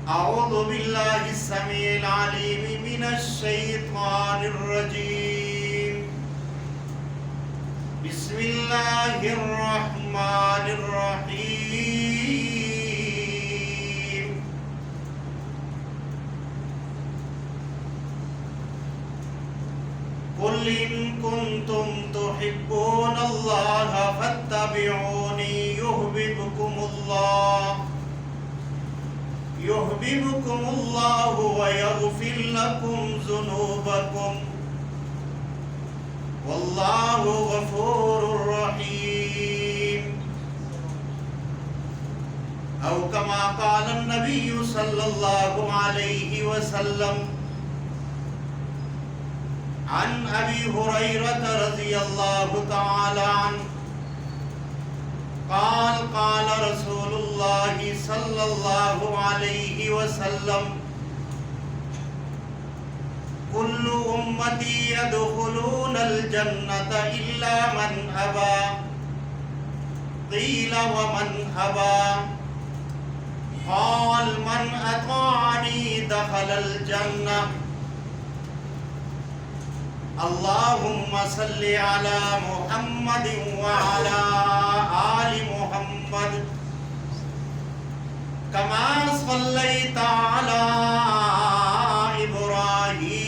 أعوذ بالله السميع العليم من الشيطان الرجيم. بسم الله الرحمن الرحيم. قل إن كنتم تحبون الله فاتبعوني يحببكم الله ويغفر لكم ذنوبكم والله غفور رحيم. أو كما قال النبي صلى الله عليه وسلم عن أبي هريرة رضي الله تعالى عنه قال قال رسول الله صلى الله عليه وسلم كل أمتي يدخلون الجنة إلا من أبى. قيل ومن أبى؟ قال من أطاعني دخل الجنة. اللهم صل على محمد وعلى آل محمد كما صليت على إبراهيم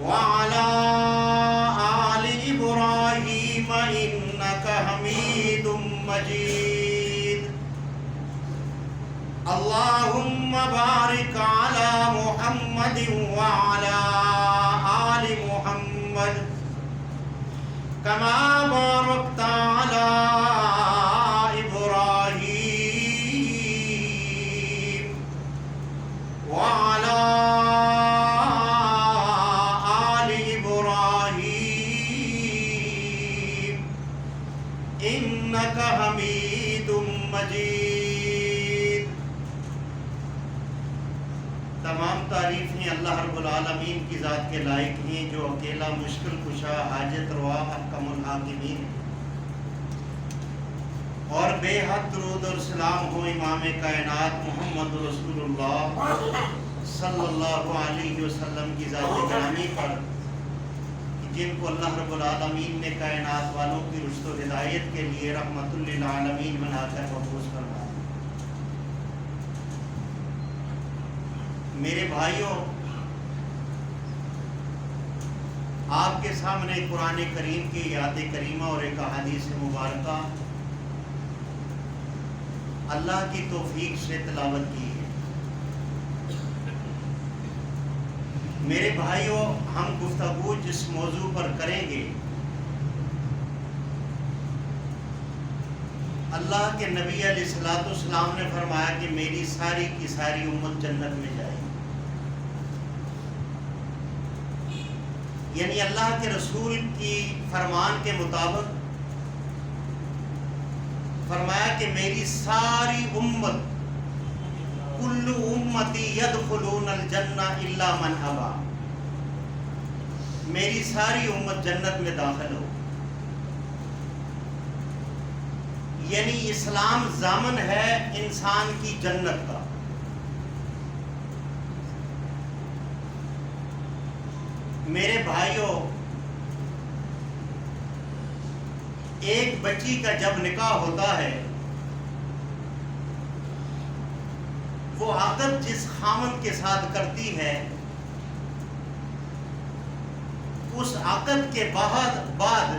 وعلى آل إبراهيم إنك حميد مجيد. اللهم بارك على محمد وعلى آل محمد كما باركت على إبراهيم وعلى آل إبراهيم إنك حميد مجيد. تمام تعریفیں اللہ رب العالمین کی ذات کے لائق ہیں جو اکیلا مشکل کشا حاجت روا احکم الحاکمین. اور بے حد درود اور سلام ہو امام کائنات محمد رسول اللہ صلی اللہ علیہ وسلم کی ذات گرامی پر جن کو اللہ رب العالمین نے کائنات والوں کی رشد و ہدایت کے لیے رحمت للعالمین بنا کر مبعوث فرمایا. میرے بھائیوں، آپ کے سامنے قرآن کریم کی آیات کریمہ اور ایک احادیث مبارکہ اللہ کی توفیق سے تلاوت کی ہے. میرے بھائیوں، ہم گفتگو جس موضوع پر کریں گے، اللہ کے نبی علیہ الصلوۃ والسلام نے فرمایا کہ میری ساری کی ساری امت جنت میں جائے گی. یعنی اللہ کے رسول کی فرمان کے مطابق فرمایا کہ میری ساری امت کل امتی یدخلون الجنہ الا من ابا، میری ساری امت جنت میں داخل ہو. یعنی اسلام ضامن ہے انسان کی جنت کا. میرے بھائیوں، ایک بچی کا جب نکاح ہوتا ہے، وہ عقد جس خامند کے ساتھ کرتی ہے، اس عقد کے بعد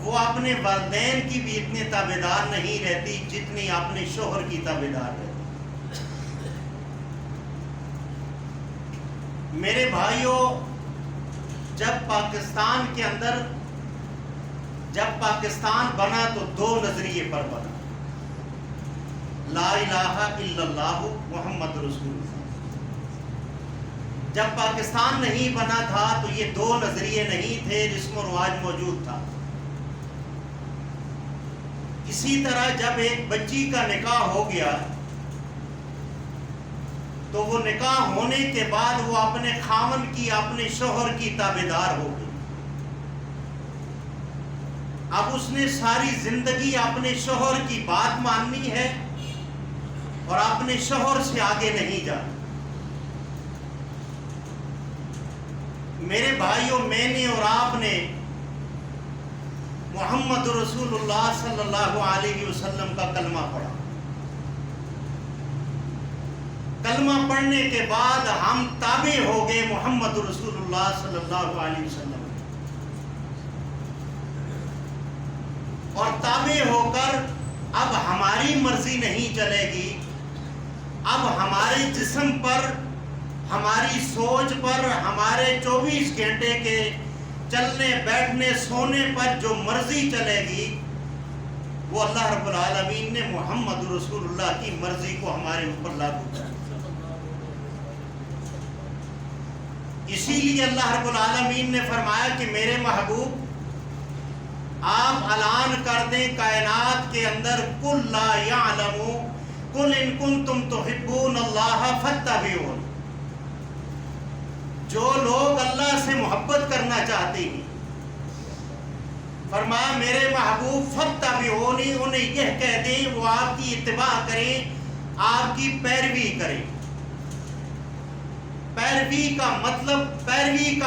وہ اپنے والدین کی بھی اتنے تابعدار نہیں رہتی جتنی اپنے شوہر کی تابعدار رہتی. میرے بھائیوں، جب پاکستان بنا تو دو نظریے پر بنا، لا الہ الا اللہ محمد رسول اللہ. جب پاکستان نہیں بنا تھا تو یہ دو نظریے نہیں تھے، رسم و رواج موجود تھا. اسی طرح جب ایک بچی کا نکاح ہو گیا تو وہ نکاح ہونے کے بعد وہ اپنے خامن کی، اپنے شوہر کی تابعدار ہو گئی. اب اس نے ساری زندگی اپنے شوہر کی بات ماننی ہے اور اپنے شوہر سے آگے نہیں جانا۔ میرے بھائیوں، میں نے اور آپ نے محمد رسول اللہ صلی اللہ علیہ وسلم کا کلمہ پڑھا۔ کلمہ پڑھنے کے بعد ہم تابع ہو گئے محمد رسول اللہ صلی اللہ علیہ وسلم، اور تابع ہو کر اب ہماری مرضی نہیں چلے گی، اب ہمارے جسم پر، ہماری سوچ پر، ہمارے 24 گھنٹے کے چلنے بیٹھنے سونے پر جو مرضی چلے گی وہ اللہ رب العالمین نے محمد رسول اللہ کی مرضی کو ہمارے اوپر لاگو کیا۔ اسی لیے اللہ رب العالمین نے فرمایا کہ میرے محبوب آپ اعلان کر دیں کائنات کے اندر، قل لا یعلم قل ان کنتم تحبون اللہ فاتبعون، جو لوگ اللہ سے محبت کرنا چاہتے ہیں، فرمایا میرے محبوب فاتبعونی، انہیں یہ کہہ دیں وہ آپ کی اتباع کریں، آپ کی پیروی کریں۔ پیروی کا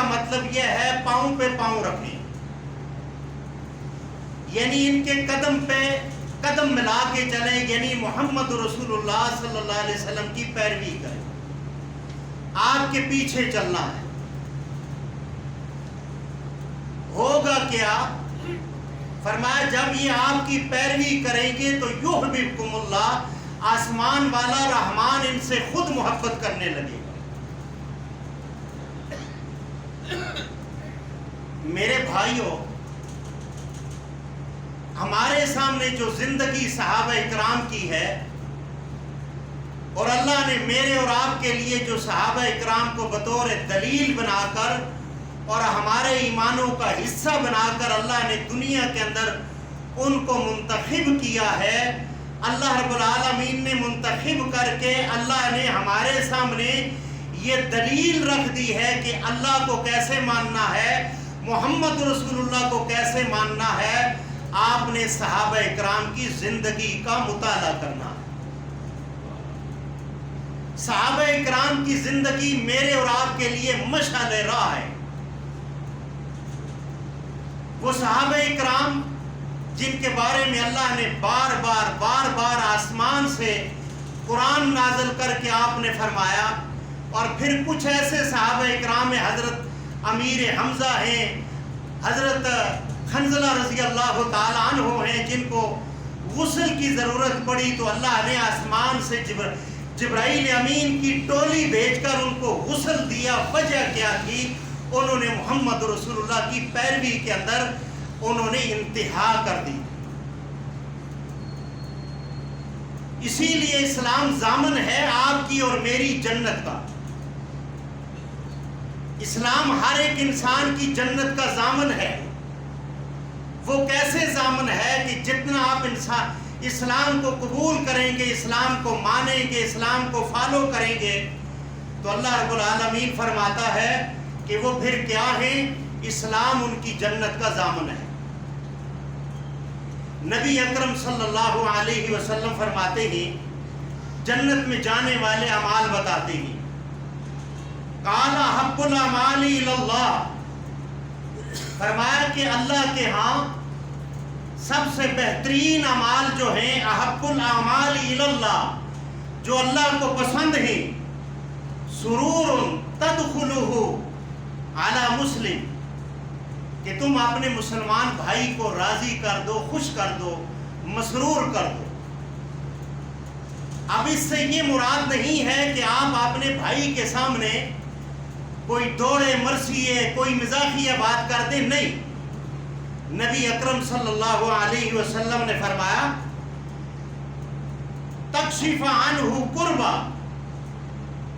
مطلب یہ ہے پاؤں پہ پاؤں رکھیں، یعنی ان کے قدم پہ قدم ملا کے چلیں، یعنی محمد رسول اللہ صلی اللہ علیہ وسلم کی پیروی کریں، آپ کے پیچھے چلنا ہے۔ ہوگا کیا؟ فرمایا جب یہ آپ کی پیروی کریں گے تو یحببکم اللہ، آسمان والا رحمان ان سے خود محبت کرنے لگے گا۔ میرے بھائیوں، ہمارے سامنے جو زندگی صحابہ اکرام کی ہے، اور اللہ نے میرے اور آپ کے لیے جو صحابہ اکرام کو بطور دلیل بنا کر اور ہمارے ایمانوں کا حصہ بنا کر اللہ نے دنیا کے اندر ان کو منتخب کیا ہے، اللہ رب العالمین نے منتخب کر کے اللہ نے ہمارے سامنے یہ دلیل رکھ دی ہے کہ اللہ کو کیسے ماننا ہے، محمد رسول اللہ کو کیسے ماننا ہے۔ آپ نے صحابہ اکرام کی زندگی کا مطالعہ کرنا ہے۔ صحابہ اکرام کی زندگی میرے اور آپ کے لیے مشعل راہ ہے۔ وہ صحابہ اکرام جن کے بارے میں اللہ نے بار بار آسمان سے قرآن نازل کر کے آپ نے فرمایا، اور پھر کچھ ایسے صحابہ اکرام ہیں، حضرت امیر حمزہ ہیں، حضرت حنظلہ رضی اللہ تعالیٰ عنہ ہیں، جن کو غسل کی ضرورت پڑی تو اللہ نے آسمان سے جبرائیل امین کی ٹولی بھیج کر ان کو غسل دیا۔ وجہ کیا تھی؟ انہوں نے محمد رسول اللہ کی پیروی کے اندر انہوں نے انتہا کر دی۔ اسی لیے اسلام ضامن ہے آپ کی اور میری جنت کا۔ اسلام ہر ایک انسان کی جنت کا ضامن ہے۔ وہ کیسے ضامن ہے کہ جتنا آپ اسلام کو قبول کریں گے، اسلام کو مانیں گے، اسلام کو فالو کریں گے، تو اللہ رب العالمین فرماتا ہے کہ وہ پھر کیا ہیں؟ اسلام ان کی جنت کا ضامن ہے۔ نبی اکرم صلی اللہ علیہ وسلم فرماتے ہیں، جنت میں جانے والے اعمال بتاتے ہیں، قال احب الاعمال الی اللہ، فرمایا کہ اللہ کے ہاں سب سے بہترین اعمال جو ہیں، احب الاعمال الی اللہ، جو اللہ کو پسند ہیں، سرور تدخلہ علی مسلم، کہ تم اپنے مسلمان بھائی کو راضی کر دو، خوش کر دو، مسرور کر دو۔ اب اس سے یہ مراد نہیں ہے کہ آپ اپنے بھائی کے سامنے کوئی دوڑے مرثیے، کوئی مزاحیہ بات کر دیں، نہیں۔ نبی اکرم صلی اللہ علیہ وسلم نے فرمایا، تکشف عنہ کربا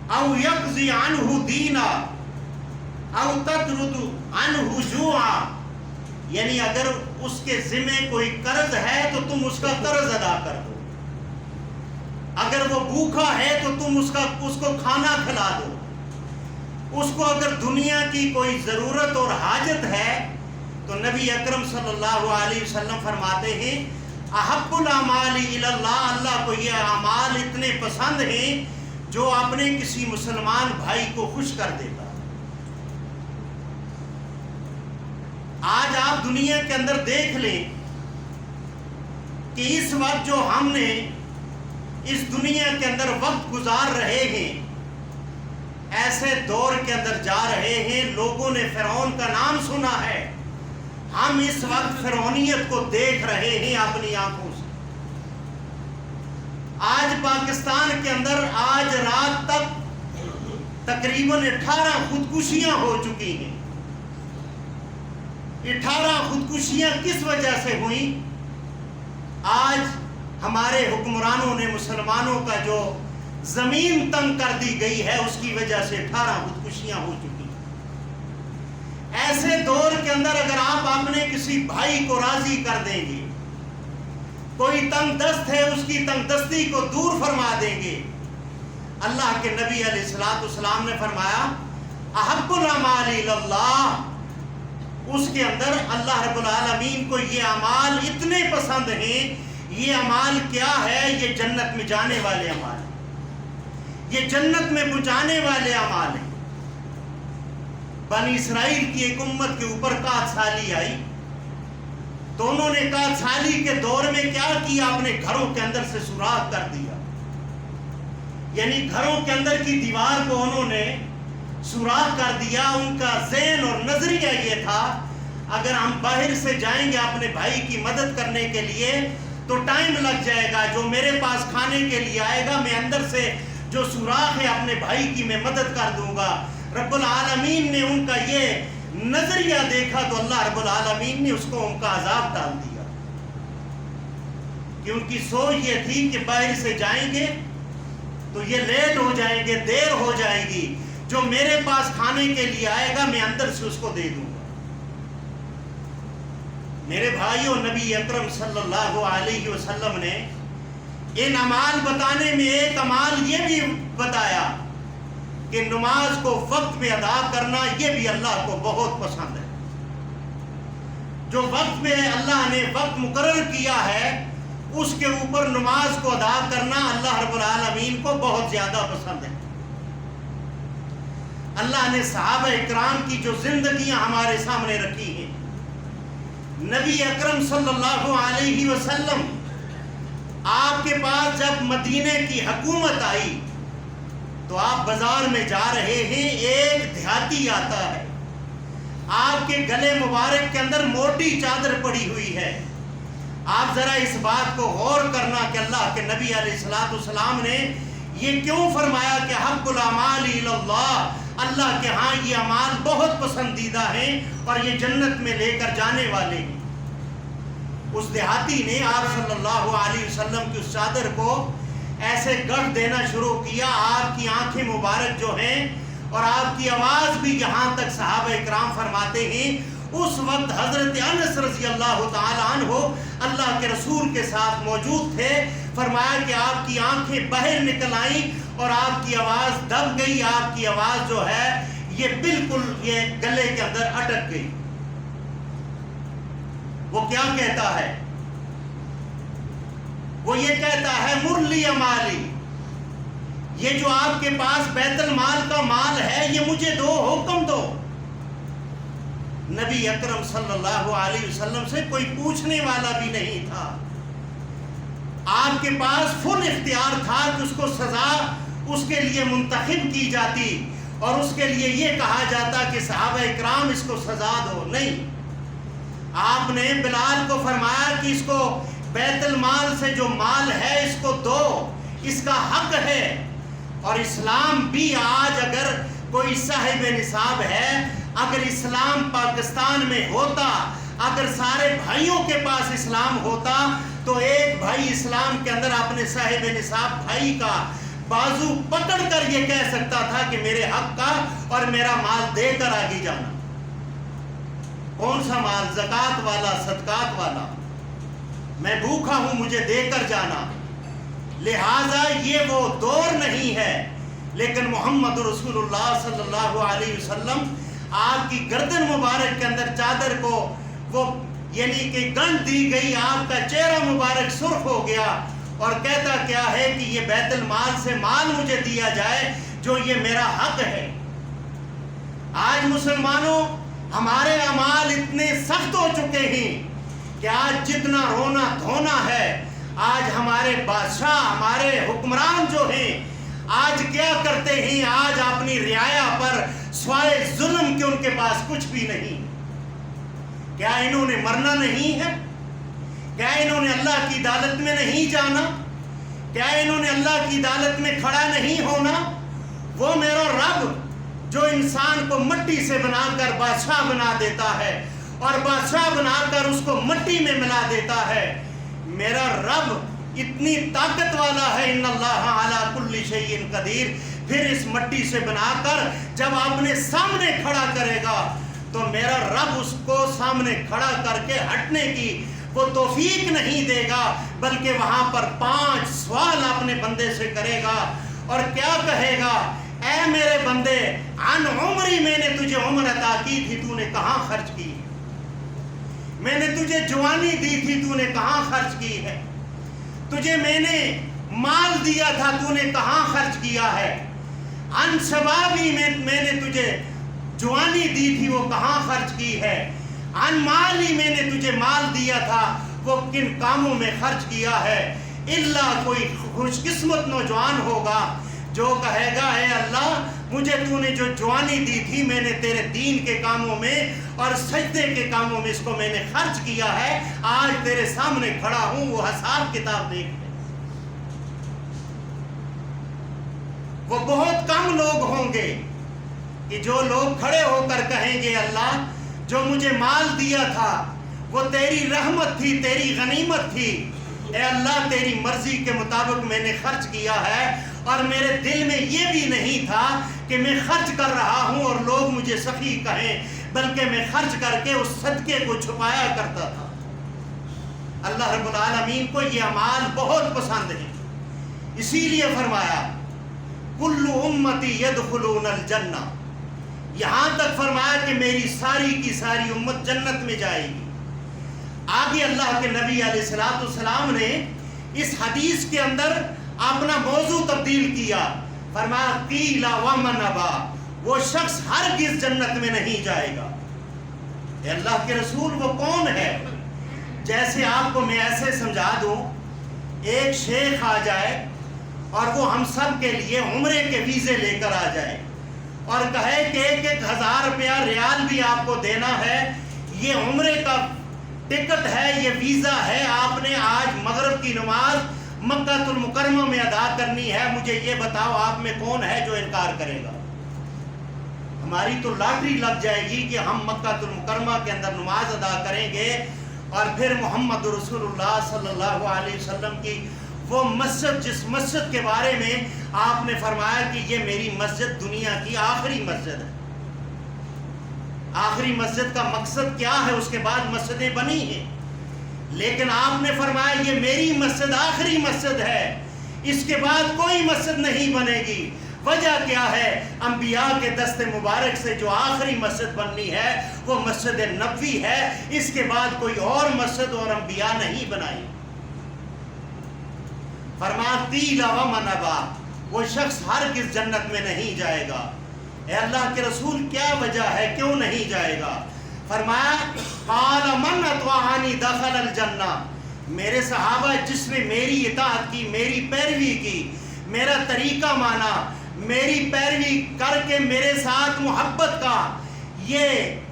او یقضی عنہ دینا او تطرد عنہ جوعا، یعنی اگر اس کے ذمہ کوئی قرض ہے تو تم اس کا قرض ادا کر دو، اگر وہ بھوکا ہے تو تم اس کو کھانا کھلا دو، اس کو اگر دنیا کی کوئی ضرورت اور حاجت ہے تو نبی اکرم صلی اللہ علیہ وسلم فرماتے ہیں احب الاعمال الی اللہ، اللہ کو یہ اعمال اتنے پسند ہیں جو اپنے کسی مسلمان بھائی کو خوش کر دیتا۔ آج آپ دنیا کے اندر دیکھ لیں کہ اس وقت جو ہم نے اس دنیا کے اندر وقت گزار رہے ہیں، ایسے دور کے اندر جا رہے ہیں، لوگوں نے فرعون کا نام سنا ہے، ہم اس وقت فرعونیت کو دیکھ رہے ہیں اپنی آنکھوں سے۔ آج پاکستان کے اندر آج رات تک تقریباً 18 خودکشیاں ہو چکی ہیں۔ 18 خودکشیاں کس وجہ سے ہوئیں؟ آج ہمارے حکمرانوں نے مسلمانوں کا جو زمین تنگ کر دی گئی ہے اس کی وجہ سے 18 خودکشیاں ہو چکی ہیں۔ ایسے دور کے اندر اگر آپ اپنے کسی بھائی کو راضی کر دیں گے، کوئی تنگ دست ہے اس کی تنگ دستی کو دور فرما دیں گے، اللہ کے نبی علیہ الصلوۃ والسلام نے فرمایا احب الاعمال الی اللہ، اس کے اندر اللہ رب العالمین کو یہ اعمال اتنے پسند ہیں۔ یہ اعمال کیا ہے؟ یہ جنت میں جانے والے اعمال ہیں، یہ جنت میں پہنچانے والے اعمال ہیں۔ بنی اسرائیل کی ایک امت کے اوپر قحط سالی آئی تو انہوں نے قحط سالی کے دور میں کیا کیا؟ اپنے گھروں کے اندر سے سوراخ کر دیا، یعنی گھروں کے اندر کی دیوار کو انہوں نے سوراخ کر دیا۔ ان کا ذہن اور نظریہ یہ تھا اگر ہم باہر سے جائیں گے اپنے بھائی کی مدد کرنے کے لیے تو ٹائم لگ جائے گا، جو میرے پاس کھانے کے لیے آئے گا میں اندر سے جو سوراخ ہے اپنے بھائی کی میں مدد کر دوں گا۔ رب العالمین نے ان کا یہ نظریہ دیکھا تو اللہ رب العالمین نے اس کو ان کا عذاب ڈال دیا، کہ ان کی سوچ یہ تھی کہ باہر سے جائیں گے تو یہ لیٹ ہو جائیں گے، دیر ہو جائے گی، جو میرے پاس کھانے کے لیے آئے گا میں اندر سے اس کو دے دوں گا۔ میرے بھائیوں، نبی اکرم صلی اللہ علیہ وسلم نے ان اعمال بتانے میں ایک اعمال یہ بھی بتایا کہ نماز کو وقت میں ادا کرنا یہ بھی اللہ کو بہت پسند ہے۔ جو وقت میں اللہ نے وقت مقرر کیا ہے اس کے اوپر نماز کو ادا کرنا اللہ رب العالمین کو بہت زیادہ پسند ہے۔ اللہ نے صحابہ اکرام کی جو زندگیاں ہمارے سامنے رکھی ہیں، نبی اکرم صلی اللہ علیہ وسلم آپ کے پاس جب مدینے کی حکومت آئی تو آپ بازار میں جا رہے ہیں، ایک دیہاتی آتا ہے، آپ کے گلے مبارک کے اندر موٹی چادر پڑی ہوئی ہے۔ آپ ذرا اس بات کو غور کرنا کہ اللہ کے نبی علیہ الصلوۃ والسلام نے یہ کیوں فرمایا کہ حب الاعمال الی اللہ، اللہ کے ہاں یہ اعمال بہت پسندیدہ ہیں اور یہ جنت میں لے کر جانے والے ہیں۔ اس دیہاتی نے آپ صلی اللہ علیہ وسلم کی اس چادر کو ایسے گڑھ دینا شروع کیا، آپ کی آنکھیں مبارک جو ہیں اور آپ کی آواز بھی یہاں تک صحابہ اکرام فرماتے ہیں اس وقت حضرت انس رضی اللہ تعالی عنہ اللہ کے رسول کے ساتھ موجود تھے۔ فرمایا کہ آپ کی آنکھیں باہر نکل آئیں اور آپ کی آواز دب گئی، آپ کی آواز جو ہے یہ بالکل یہ گلے کے اندر اٹک گئی۔ وہ کیا کہتا ہے؟ وہ یہ کہتا ہے مرلی مالی، یہ جو آپ کے پاس بیت المال کا مال ہے یہ مجھے دو، حکم دو۔ نبی اکرم صلی اللہ علیہ وسلم سے کوئی پوچھنے والا بھی نہیں تھا، آپ کے پاس فل اختیار تھا کہ اس کو سزا اس کے لیے منتخب کی جاتی اور اس کے لیے یہ کہا جاتا کہ صحابہ اکرام اس کو سزا دو۔ نہیں، آپ نے بلال کو فرمایا کہ اس کو بیت المال سے جو مال ہے اس کو دو، اس کا حق ہے۔ اور اسلام بھی آج اگر کوئی صاحب نصاب ہے، اگر اسلام پاکستان میں ہوتا، اگر سارے بھائیوں کے پاس اسلام ہوتا تو ایک بھائی اسلام کے اندر اپنے صاحب نصاب بھائی کا بازو پکڑ کر یہ کہہ سکتا تھا کہ میرے حق کا اور میرا مال دے کر آگے جانا۔ کون سا مال؟ زکوٰۃ والا، صدقات والا، میں بھوکا ہوں مجھے دے کر جانا۔ لہٰذا یہ وہ دور نہیں ہے، لیکن محمد رسول اللہ صلی اللہ علیہ وسلم آپ کی گردن مبارک کے اندر چادر کو وہ یعنی کہ گنڈ دی گئی، آپ کا چہرہ مبارک سرخ ہو گیا، اور کہتا کیا ہے کہ یہ بیت المال سے مال مجھے دیا جائے جو یہ میرا حق ہے۔ آج مسلمانوں ہمارے اعمال اتنے سخت ہو چکے ہیں کہ آج جتنا رونا دھونا ہے، آج ہمارے بادشاہ، ہمارے حکمران جو ہیں، آج کیا کرتے ہیں؟ آج اپنی رعایا پر سوائے ظلم کے ان کے پاس کچھ بھی نہیں۔ کیا انہوں نے مرنا نہیں ہے؟ کیا انہوں نے اللہ کی عدالت میں نہیں جانا؟ کیا انہوں نے اللہ کی عدالت میں کھڑا نہیں ہونا؟ وہ میرا رب جو انسان کو مٹی سے بنا کر بادشاہ بنا دیتا ہے اور بادشاہ بنا کر اس کو مٹی میں ملا دیتا ہے، میرا رب اتنی طاقت والا ہے، ان اللہ علی کل شیء قدیر، پھر اس مٹی سے بنا کر جب اپنے سامنے کھڑا کرے گا تو میرا رب اس کو سامنے کھڑا کر کے ہٹنے کی وہ توفیق نہیں دے گا، بلکہ وہاں پر 5 سوال اپنے بندے سے کرے گا، اور کیا کہے گا؟ اے میرے بندے، عن عمری، میں نے تجھے عمر عطا کی تھی، تو نے کہاں خرچ کی؟ میں نے تجھے جوانی دی تھی، تو نے کہاں خرچ کی ہے؟ تجھے میں نے مال دیا تھا، تو نے کہاں خرچ کیا ہے؟ عن شبابی، میں نے تجھے جوانی دی تھی، وہ کہاں خرچ کی ہے؟ عن مالی، میں نے تجھے مال دیا تھا، وہ کن کاموں میں خرچ کیا ہے؟ الا، کوئی خوش قسمت نوجوان ہوگا جو کہے گا اے اللہ، مجھے تو نے جو جوانی دی تھی میں نے تیرے دین کے کاموں میں اور سجدے کے کاموں میں اس کو میں نے خرچ کیا ہے، آج تیرے سامنے کھڑا ہوں، وہ حساب کتاب دیکھ لے۔ وہ بہت کم لوگ ہوں گے کہ جو لوگ کھڑے ہو کر کہیں گے اللہ، جو مجھے مال دیا تھا وہ تیری رحمت تھی، تیری غنیمت تھی، اے اللہ تیری مرضی کے مطابق میں نے خرچ کیا ہے، اور میرے دل میں یہ بھی نہیں تھا کہ میں خرچ کر رہا ہوں اور لوگ مجھے سخی کہیں، بلکہ میں خرچ کر کے اس صدقے کو چھپایا کرتا تھا۔ اللہ رب العالمین کو یہ اعمال بہت پسند ہیں، اسی لیے فرمایا کل امتی یدخلون الجنہ، یہاں تک فرمایا کہ میری ساری کی ساری امت جنت میں جائے گی۔ آگے اللہ کے نبی علیہ السلام نے اس حدیث کے اندر اپنا موضوع تبدیل کیا، فرمایا قیل ومن ابا، وہ شخص ہرگز جنت میں نہیں جائے گا۔ اے اللہ کے رسول، وہ کون ہے؟ جیسے آپ کو میں ایسے سمجھا دوں، ایک شیخ آ جائے اور وہ ہم سب کے لیے عمرے کے ویزے لے کر آ جائے اور کہے کہ 1,000 روپیہ ریال بھی آپ کو دینا ہے، یہ عمرے کا ٹکٹ ہے، یہ ویزا ہے، آپ نے آج مغرب کی نماز مکہ المکرمہ میں ادا کرنی ہے، مجھے یہ بتاؤ آپ میں کون ہے جو انکار کرے گا؟ ہماری تو لاٹری لگ جائے گی کہ ہم مکہ المکرمہ کے اندر نماز ادا کریں گے، اور پھر محمد رسول اللہ صلی اللہ علیہ وسلم کی وہ مسجد، جس مسجد کے بارے میں آپ نے فرمایا کہ یہ میری مسجد دنیا کی آخری مسجد ہے۔ آخری مسجد کا مقصد کیا ہے؟ اس کے بعد مسجدیں بنی ہیں، لیکن آپ نے فرمایا یہ میری مسجد آخری مسجد ہے، اس کے بعد کوئی مسجد نہیں بنے گی۔ وجہ کیا ہے؟ انبیاء کے دست مبارک سے جو آخری مسجد بننی ہے وہ مسجد نبوی ہے، اس کے بعد کوئی اور مسجد اور انبیاء نہیں بنائی۔ فرمایا قیل ومن ابا، وہ شخص ہرگز جنت میں نہیں جائے گا۔ اے اللہ کے رسول، کیا وجہ ہے، کیوں نہیں جائے گا؟ فرمایا قال من اطاعنی دخل الجنہ، میرے صحابہ جس نے میری اطاعت کی، میری پیروی کی، میرا طریقہ مانا، میری پیروی کر کے میرے ساتھ محبت کا یہ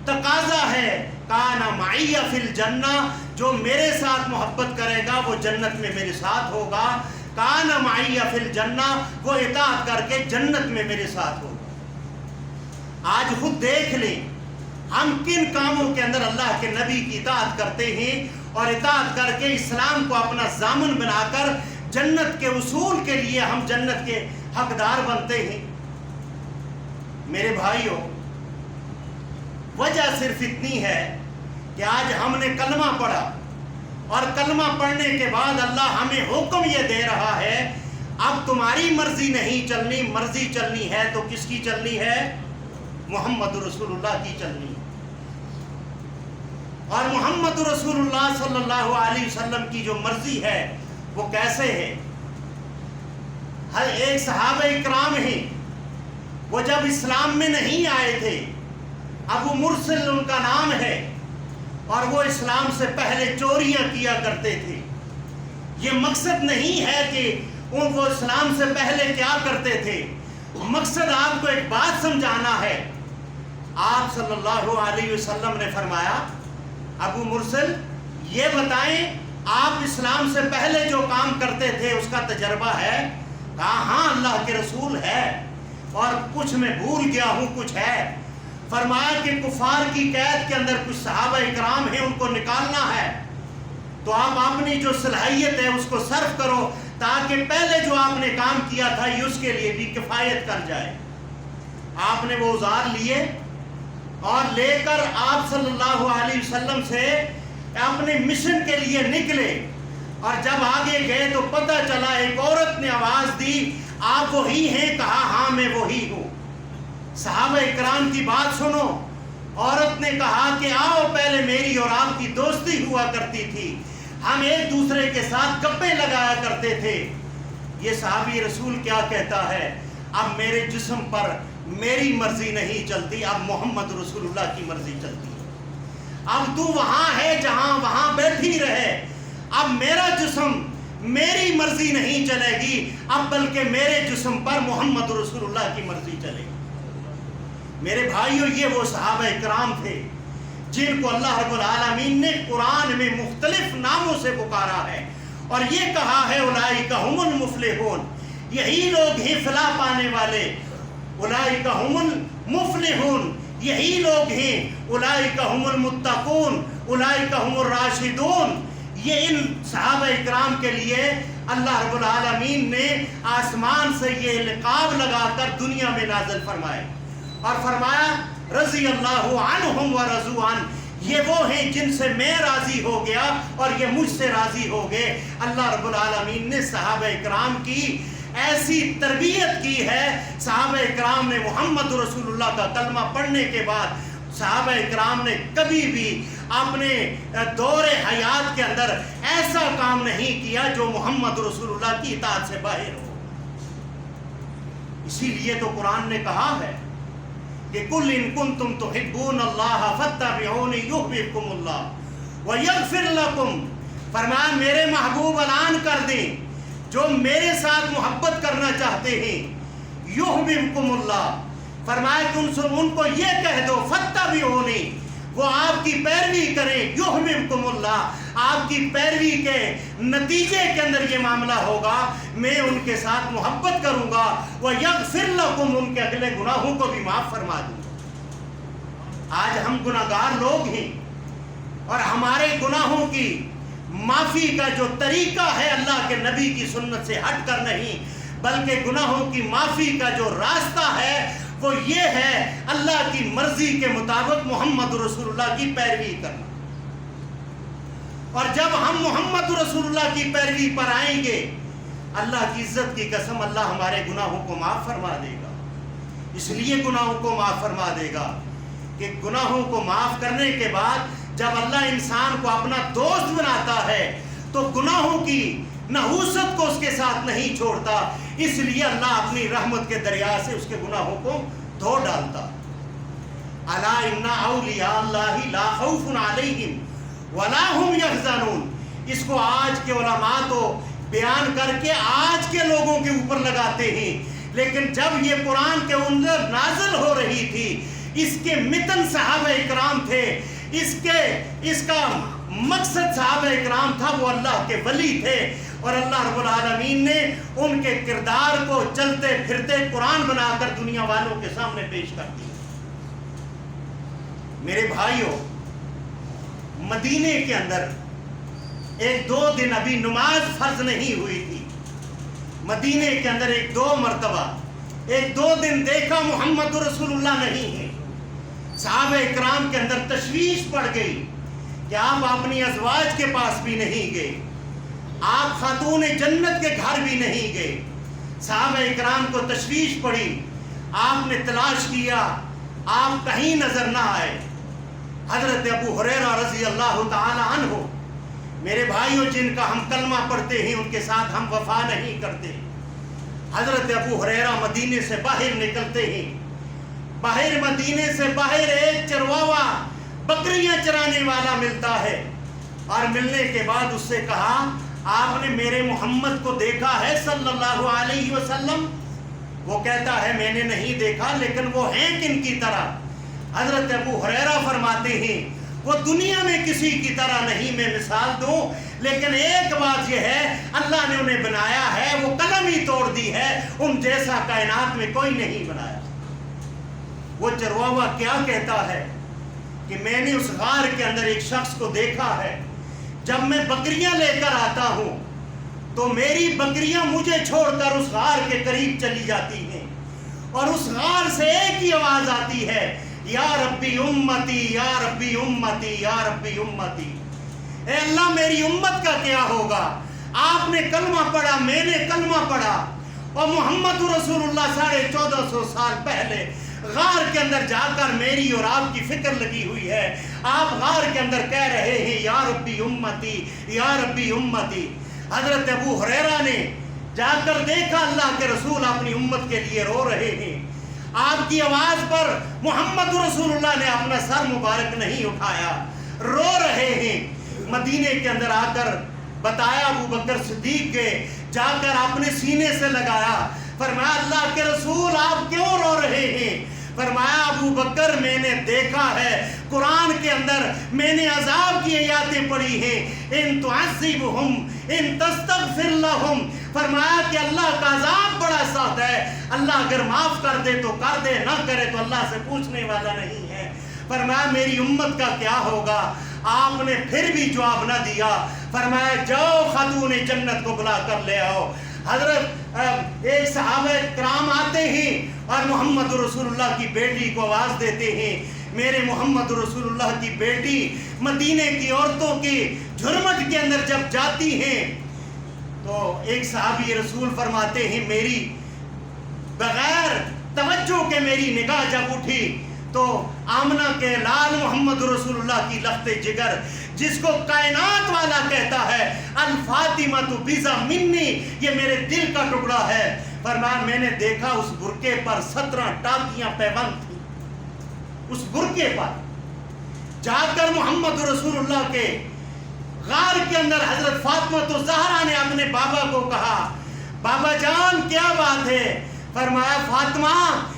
تقاضا ہے، کان معی فی الجنہ، جو میرے ساتھ محبت کرے گا وہ جنت میں میرے ساتھ ہوگا، کان معی فی الجنہ، وہ اطاعت کر کے جنت میں میرے ساتھ ہوگا۔ آج خود دیکھ لیں ہم کن کاموں کے اندر اللہ کے نبی کی اطاعت کرتے ہیں، اور اطاعت کر کے اسلام کو اپنا ضامن بنا کر جنت کے اصول کے لیے ہم جنت کے حقدار بنتے ہیں۔ میرے بھائیوں، وجہ صرف اتنی ہے کہ آج ہم نے کلمہ پڑھا، اور کلمہ پڑھنے کے بعد اللہ ہمیں حکم یہ دے رہا ہے اب تمہاری مرضی نہیں چلنی، مرضی چلنی ہے تو کس کی چلنی ہے؟ محمد رسول اللہ کی چلنی ہے۔ اور محمد رسول اللہ صلی اللہ علیہ وسلم کی جو مرضی ہے وہ کیسے ہے؟ ہر ایک صحابہ اکرام ہیں، وہ جب اسلام میں نہیں آئے تھے، ابو مرسل ان کا نام ہے، اور وہ اسلام سے پہلے چوریاں کیا کرتے تھے۔ یہ مقصد نہیں ہے کہ وہ اسلام سے پہلے کیا کرتے تھے، مقصد آپ کو ایک بات سمجھانا ہے۔ آپ صلی اللہ علیہ وسلم نے فرمایا، ابو مرسل یہ بتائیں آپ اسلام سے پہلے جو کام کرتے تھے اس کا تجربہ ہے؟ کہا ہاں اللہ کے رسول ہے، اور کچھ میں بھول گیا ہوں، کچھ ہے۔ فرمایا کہ کفار کی قید کے اندر کچھ صحابہ اکرام ہیں، ان کو نکالنا ہے، تو آپ اپنی جو صلاحیت ہے اس کو صرف کرو تاکہ پہلے جو آپ نے کام کیا تھا یہ اس کے لیے بھی کفایت کر جائے۔ آپ نے وہ اوزار لیے اور لے کر آپ صلی اللہ علیہ وسلم سے اپنے مشن کے لیے نکلے، اور جب آگے گئے تو پتہ چلا ایک عورت نے آواز دی، آپ وہی ہیں؟ کہا ہاں میں وہی ہوں۔ صحابہ اکرام کی بات سنو، عورت نے کہا کہ آؤ، پہلے میری اور آپ کی دوستی ہوا کرتی تھی، ہم ایک دوسرے کے ساتھ گپیں لگایا کرتے تھے۔ یہ صحابی رسول کیا کہتا ہے؟ اب میرے جسم پر میری مرضی نہیں چلتی، اب محمد رسول اللہ کی مرضی چلتی ہے۔ اب تو وہاں ہے جہاں وہاں بیٹھی رہے، اب میرا جسم میری مرضی نہیں چلے گی، اب بلکہ میرے جسم پر محمد رسول اللہ کی مرضی چلے گی۔ میرے بھائیوں، یہ وہ صحابہ اکرام تھے جن کو اللہ رب العالمین نے قرآن میں مختلف ناموں سے پکارا ہے، اور یہ کہا ہے اولئک ھم المفلحون، یہی لوگ ہیں فلاح پانے والے، اولئک ھم المفلحون، یہی لوگ ہیں، اولئک ھم المتقون، اولئک ھم الراشدون۔ یہ ان صحابہ اکرام کے لیے اللہ رب العالمین نے آسمان سے یہ لقاب لگا کر دنیا میں نازل فرمائے، اور فرمایا رضی اللہ عنہم ورضوا عنہ، یہ وہ ہیں جن سے میں راضی ہو گیا اور یہ مجھ سے راضی ہو گئے۔ اللہ رب العالمین نے صحابہ اکرام کی ایسی تربیت کی ہے، صحابہ اکرام نے محمد رسول اللہ کا کلمہ پڑھنے کے بعد صحابہ اکرام نے کبھی بھی اپنے دور حیات کے اندر ایسا کام نہیں کیا جو محمد رسول اللہ کی اطاعت سے باہر ہو۔ اسی لیے تو قرآن نے کہا ہے کہ قُلْ إِن كُنتُمْ تُحِبُّونَ اللَّهَ فَاتَّبِعُونِ يُحْبِبْكُمُ اللَّهُ وَيَغْفِرْ لَكُمْ۔ فرمایا میرے محبوب اعلان کر دیں، جو میرے ساتھ محبت کرنا چاہتے ہیں، یحببکم اللہ، فرمایا کہ ان کو یہ کہہ دو فاتبعونی، وہ آپ کی پیروی کریں، یحببکم اللہ، آپ کی پیروی کے نتیجے کے اندر یہ معاملہ ہوگا، میں ان کے ساتھ محبت کروں گا، وَيَغْفِرْ لَكُمْ، ان کے اگلے گناہوں کو بھی معاف فرما دوں گا۔ آج ہم گناہگار لوگ ہیں، اور ہمارے گناہوں کی معافی کا جو طریقہ ہے اللہ کے نبی کی سنت سے ہٹ کر نہیں، بلکہ گناہوں کی معافی کا جو راستہ ہے وہ یہ ہے اللہ کی مرضی کے مطابق محمد رسول اللہ کی پیروی کرنا۔ اور جب ہم محمد رسول اللہ کی پیروی پر آئیں گے، اللہ کی عزت کی قسم اللہ ہمارے گناہوں کو معاف فرما دے گا۔ اس لیے گناہوں کو معاف فرما دے گا کہ گناہوں کو معاف کرنے کے بعد جب اللہ انسان کو اپنا دوست بناتا ہے تو گناہوں کی نحوست کو اس کے ساتھ نہیں چھوڑتا، اس لیے اللہ اپنی رحمت کے دریا سے اس کے گناہوں کو دھو ڈالتا۔ الا ان اولیاء اللہ لا خوف علیہم ولا هم یحزنون، اس کو آج کے علماء تو بیان کر کے آج کے لوگوں کے اوپر لگاتے ہیں، لیکن جب یہ قرآن کے اندر نازل ہو رہی تھی، اس کے متن صحابہ اکرام تھے، اس کا مقصد صحابہ اکرام تھا، وہ اللہ کے ولی تھے، اور اللہ رب العالمین نے ان کے کردار کو چلتے پھرتے قرآن بنا کر دنیا والوں کے سامنے پیش کر دیا۔ میرے بھائیوں، مدینے کے اندر ایک دو دن ابھی نماز فرض نہیں ہوئی تھی، مدینے کے اندر ایک دو مرتبہ ایک دو دن دیکھا محمد رسول اللہ نہیں ہے، صحابہ اکرام کے اندر تشویش پڑ گئی کہ آپ اپنی ازواج کے پاس بھی نہیں گئے، آپ خاتون جنت کے گھر بھی نہیں گئے۔ صحابہ اکرام کو تشویش پڑی، آپ نے تلاش کیا، آپ کہیں نظر نہ آئے۔ حضرت ابو ہریرہ رضی اللہ تعالی عنہ، میرے بھائیوں جن کا ہم کلمہ پڑھتے ہیں ان کے ساتھ ہم وفا نہیں کرتے. حضرت ابو ہریرہ مدینے سے باہر نکلتے ہیں. مدینے سے باہر ایک چرواوا بکریاں چرانے والا ملتا ہے، اور ملنے کے بعد اس سے کہا آپ نے میرے محمد کو دیکھا ہے صلی اللہ علیہ وسلم؟ وہ کہتا ہے میں نے نہیں دیکھا، لیکن وہ ہیں کن کی طرح؟ حضرت ابو ہریرہ فرماتے ہیں وہ دنیا میں کسی کی طرح نہیں، میں مثال دوں، لیکن ایک بات یہ ہے اللہ نے انہیں بنایا ہے، وہ قلم ہی توڑ دی ہے، ان جیسا کائنات میں کوئی نہیں بنایا. وہ چرواوا کیا کہتا ہے کہ میں نے اس غار کے اندر ایک شخص کو دیکھا ہے، جب میں بکریاں لے کر آتا ہوں تو میری بکریاں مجھے چھوڑ کر اس غار کے قریب چلی جاتی ہیں، اور اس غار سے ایک ہی آواز آتی ہے، یا ربی امتی یا ربی امتی یا ربی امتی. اے اللہ میری امت کا کیا ہوگا؟ آپ نے کلمہ پڑھا، میں نے کلمہ پڑھا، اور محمد رسول اللہ 1450 سال پہلے غار کے اندر جا کر میری اور آپ کی فکر لگی ہوئی ہے. آپ غار کے اندر کہہ رہے ہیں یا ربی امتی یا ربی امتی. حضرت ابو ہریرہ نے جا کر دیکھا اللہ کے رسول اپنی امت کے لیے رو رہے ہیں. آپ کی آواز پر محمد رسول اللہ نے اپنا سر مبارک نہیں اٹھایا، رو رہے ہیں. مدینے کے اندر آ کر بتایا، ابو بکر صدیق کے جا کر اپنے سینے سے لگایا، فرمایا اللہ کے رسول آپ کیوں رو رہے ہیں؟ فرمایا ابو بکر میں نے دیکھا ہے قرآن کے اندر میں نے عذاب کی آیاتیں پڑھی ہیں، ان تعذبہم ان تستغفر لہم. فرمایا کہ اللہ کا عذاب بڑا سخت ہے، اللہ اگر معاف کر دے تو کر دے، نہ کرے تو اللہ سے پوچھنے والا نہیں ہے. فرمایا میری امت کا کیا ہوگا؟ آپ نے پھر بھی جواب نہ دیا. فرمایا جاؤ خاتون جنت کو بلا کر لے آؤ. حضرت ایک صحابہ کرام آتے ہیں اور محمد رسول اللہ کی بیٹی کو آواز دیتے ہیں. میرے محمد رسول اللہ کی بیٹی مدینے کی عورتوں کی جھرمٹ کے اندر جب جاتی ہیں تو ایک صحابی رسول فرماتے ہیں میری بغیر توجہ کے میری نگاہ جب اٹھی تو آمنہ کے لال محمد رسول اللہ کی لخت جگر، جس کو کائنات والا کہتا ہے الفاطمہ بیضا منی، یہ میرے دل کا ٹکڑا ہے. فرمایا میں نے دیکھا اس برقعے پر 17 ٹاکیاں پیوند تھی. اس برقعے پر جا کر محمد رسول اللہ کے غار کے اندر حضرت فاطمہ الزہرا نے اپنے بابا کو کہا بابا جان کیا بات ہے؟ فرمایا فاطمہ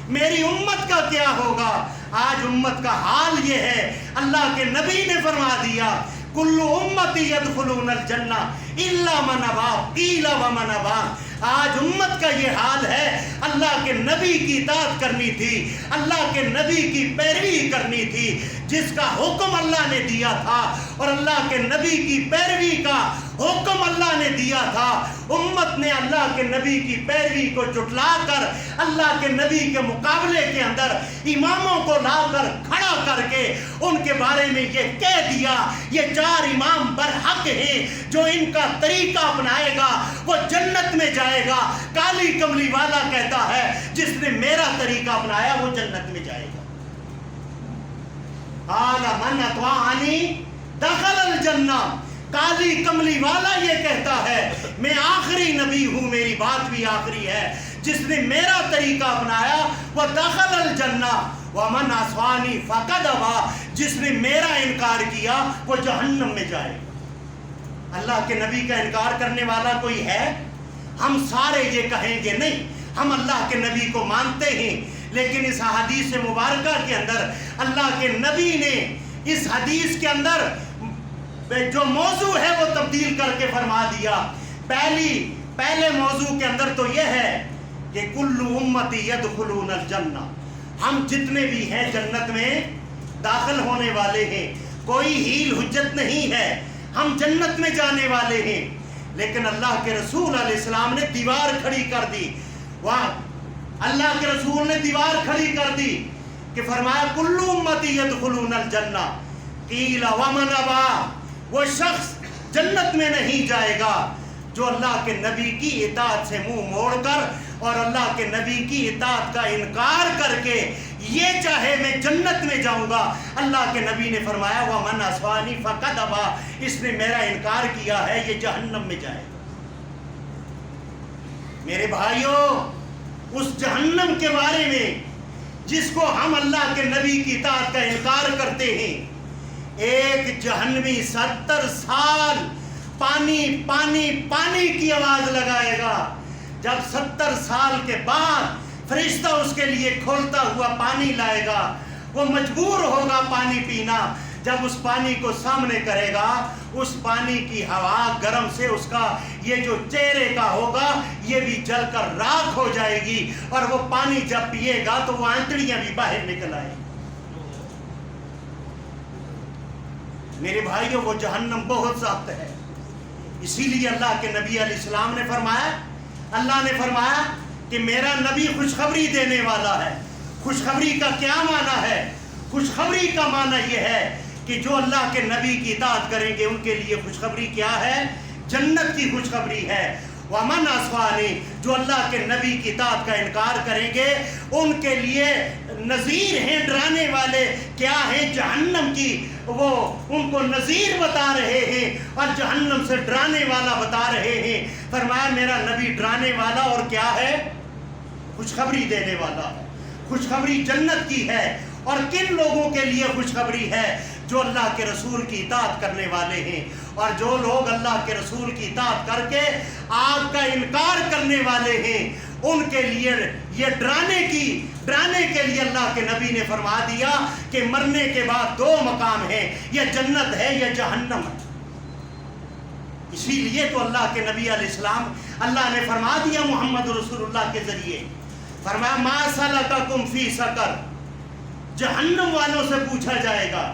میری امت کا کیا ہوگا؟ آج امت کا حال یہ ہے، اللہ کے نبی نے فرما دیا کل امتی یدخلون الجنہ الا من ابا قیل ومن ابا. آج امت کا یہ حال ہے، اللہ کے نبی کی اطاعت کرنی تھی، اللہ کے نبی کی پیروی کرنی تھی، جس کا حکم اللہ نے دیا تھا اور اللہ کے نبی کی پیروی کا حکم اللہ نے دیا تھا. امت نے اللہ کے نبی کی پیروی کو جھٹلا کر اللہ کے نبی کے مقابلے کے اندر اماموں کو لا کر کھڑا کر کے ان کے بارے میں یہ کہہ دیا یہ 4 امام برحق ہیں، جو ان کا طریقہ اپنائے گا وہ جنت میں جائے گا. کالی کملی والا کہتا ہے جس نے میرا طریقہ اپنایا وہ جنت میں جائے گا. قال من اطاعنی دخل الجنہ. کالی کملی والا یہ کہتا ہے میں آخری نبی ہوں، میری بات بھی آخری ہے، جس نے میرا طریقہ اپنایا وہ دخل الجنہ ومن عصانی فقد ابا. جس نے میرا انکار کیا وہ جہنم میں جائے گا. اللہ کے نبی کا انکار کرنے والا کوئی ہے؟ ہم سارے یہ کہیں گے نہیں، ہم اللہ کے نبی کو مانتے ہیں، لیکن اس حدیث مبارکہ کے اندر اللہ کے نبی نے اس حدیث کے اندر جو موضوع ہے وہ تبدیل کر کے فرما دیا. پہلے موضوع کے اندر تو یہ ہے کہ کل امتی یدخلون الجنہ، ہم جتنے بھی ہیں جنت میں داخل ہونے والے ہیں، کوئی ہیل حجت نہیں ہے، ہم جنت میں جانے والے ہیں. لیکن اللہ کے رسول علیہ السلام نے دیوار کھڑی کر دی. وہاں اللہ کے رسول نے دیوار کھڑی کر دی کہ فرمایا کل امتی یدخلون الجنہ قیل ومن ابا. وہ شخص جنت میں نہیں جائے گا جو اللہ کے نبی کی اطاعت سے منہ موڑ کر اور اللہ کے نبی کی اطاعت کا انکار کر کے یہ چاہے میں جنت میں جاؤں گا. اللہ کے نبی نے فرمایا وَمَنْ عَصَانِي فَقَدْ أَبَىٰ، اس نے میرا انکار کیا ہے یہ جہنم میں جائے گا. میرے بھائیوں، اس جہنم کے بارے میں جس کو ہم اللہ کے نبی کی اطاعت کا انکار کرتے ہیں، ایک جہنمی 70 سال پانی پانی پانی کی آواز لگائے گا. جب 70 سال کے بعد فرشتہ اس کے لیے کھولتا ہوا پانی لائے گا، وہ مجبور ہوگا پانی پینا. جب اس پانی کو سامنے کرے گا، اس پانی کی ہوا گرم سے اس کا یہ جو چہرے کا ہوگا یہ بھی جل کر راکھ ہو جائے گی، اور وہ پانی جب پیے گا تو وہ آنتڑیاں بھی باہر نکل آئیں گی. میرے بھائیوں، وہ جہنم بہت سخت ہے. اسی لیے اللہ کے نبی علیہ السلام نے فرمایا، اللہ نے فرمایا کہ میرا نبی خوشخبری دینے والا ہے. خوشخبری کا کیا معنی ہے؟ خوشخبری کا معنی یہ ہے کہ جو اللہ کے نبی کی اطاعت کریں گے ان کے لیے خوشخبری کیا ہے؟ جنت کی خوشخبری ہے. وَمَنْ عَصَانِي، جو اللہ کے نبی کی اطاعت کا انکار کریں گے ان کے لیے نذیر ہیں، ڈرانے والے کیا ہیں؟ جہنم کی وہ ان کو نذیر بتا رہے ہیں اور جہنم سے ڈرانے والا بتا رہے ہیں. فرمایا میرا نبی ڈرانے والا اور کیا ہے؟ خوشخبری دینے والا ہے. خوشخبری جنت کی ہے. اور کن لوگوں کے لیے خوشخبری ہے؟ جو اللہ کے رسول کی اطاعت کرنے والے ہیں. اور جو لوگ اللہ کے رسول کی اطاعت کر کے آگ کا انکار کرنے والے ہیں ان کے لیے یہ ڈرانے کے لیے اللہ کے نبی نے فرما دیا کہ مرنے کے بعد 2 مقام ہیں، یا جنت ہے یا جہنم ہے. اسی لیے تو اللہ کے نبی علیہ السلام اللہ نے فرما دیا محمد رسول اللہ کے ذریعے، فرمایا ما سلککم فی سقر، جہنم والوں سے پوچھا جائے گا.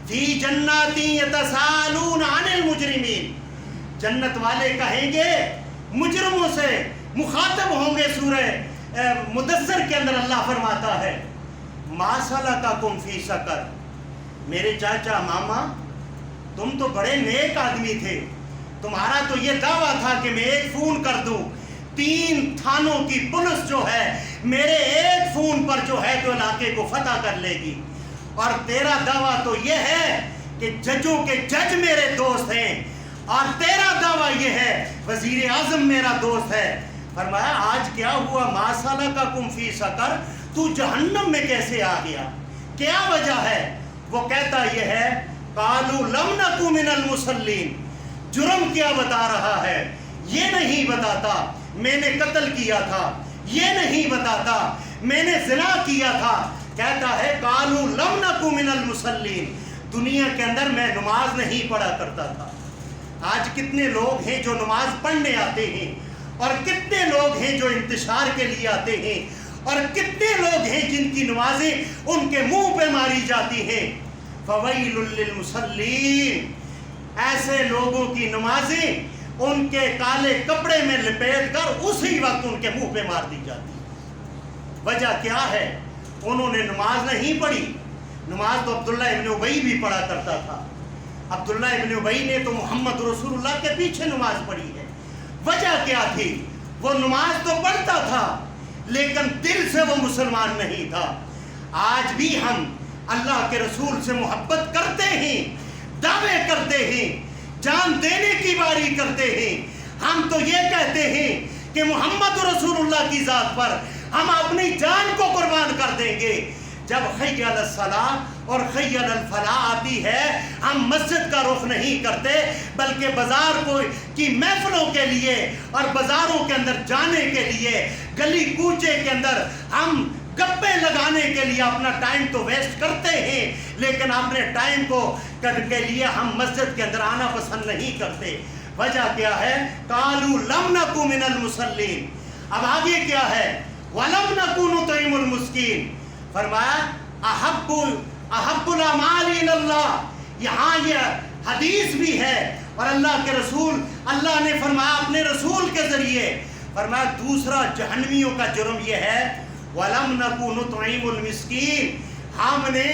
فی جناتی یتسالون عن المجرمین، جنت والے کہیں گے مجرموں سے، مخاطب ہوں گے. سورہ مدثر کے اندر اللہ فرماتا ہے ما سلککم فی سقر، میرے چاچا ماما تم تو بڑے نیک آدمی تھے، تمہارا تو یہ دعویٰ تھا کہ میں ایک فون کر دوں 3 تھانوں کی پولیس جو ہے میرے ایک فون پر جو ہے تو علاقے کو فتح کر لے گی. اور تیرا دعویٰ تو یہ ہے کہ ججوں کے جج میرے دوست ہیں، اور تیرا دعویٰ یہ ہے وزیر اعظم میرا دوست ہے. فرمایا آج کیا ہوا؟ ما سلککم فی سقر، تو جہنم میں کیسے آ گیا؟ کیا وجہ ہے؟ وہ کہتا یہ ہے قالوا لم نک من المصلین. جرم کیا بتا رہا ہے؟ یہ نہیں بتاتا میں نے قتل کیا تھا، یہ نہیں بتاتا میں نے زنا کیا تھا. کہتا ہے قالوا لم نک من المصلین، دنیا کے اندر میں نماز نہیں پڑھا کرتا تھا. آج کتنے لوگ ہیں جو نماز پڑھنے آتے ہیں، اور کتنے لوگ ہیں جو انتشار کے لیے آتے ہیں، اور کتنے لوگ ہیں جن کی نمازیں ان کے منہ پہ ماری جاتی ہیں. فویل للمصلین، ایسے لوگوں کی نمازیں ان کے کالے کپڑے میں لپیٹ کر اسی وقت ان کے منہ پہ مار دی جاتی. وجہ کیا ہے؟ انہوں نے نماز نہیں پڑھی. نماز تو عبداللہ ابن ابی بھی پڑھا کرتا تھا. عبداللہ ابن ابی نے تو محمد رسول اللہ کے پیچھے نماز پڑھی ہے. وجہ کیا تھی؟ وہ نماز تو پڑھتا تھا لیکن دل سے وہ مسلمان نہیں تھا. آج بھی ہم اللہ کے رسول سے محبت کرتے ہیں، دعوے کرتے ہیں، جان دینے کی باری کرتے ہیں. ہم تو یہ کہتے ہیں کہ محمد رسول اللہ کی ذات پر ہم اپنی جان کو قربان کر دیں گے. جب حی علی الصلاۃ اور حی علی الفلاح آتی ہے ہم مسجد کا رخ نہیں کرتے بلکہ بازار کی محفلوں کے لیے اور بازاروں کے اندر جانے کے لیے، گلی کوچے کے اندر ہم گپے لگانے کے لیے اپنا ٹائم تو ویسٹ کرتے ہیں، لیکن اپنے ٹائم کو کے لیے ہم مسجد کے اندر آنا پسند نہیں کرتے. وجہ کیا ہے؟ قالوا لم نک من المصلین. اب آگے کیا ہے؟ ولم نکن نطعم المسکین. فرمایا احب الاعمال الی اللہ. یہاں یہ حدیث بھی ہے اور اللہ کے رسول، اللہ نے فرمایا اپنے رسول کے ذریعے، فرمایا دوسرا جہنمیوں کا جرم یہ ہے وَلَمْ نَكُ نُطْعِمُ الْمِسْكِينَ، ہم نے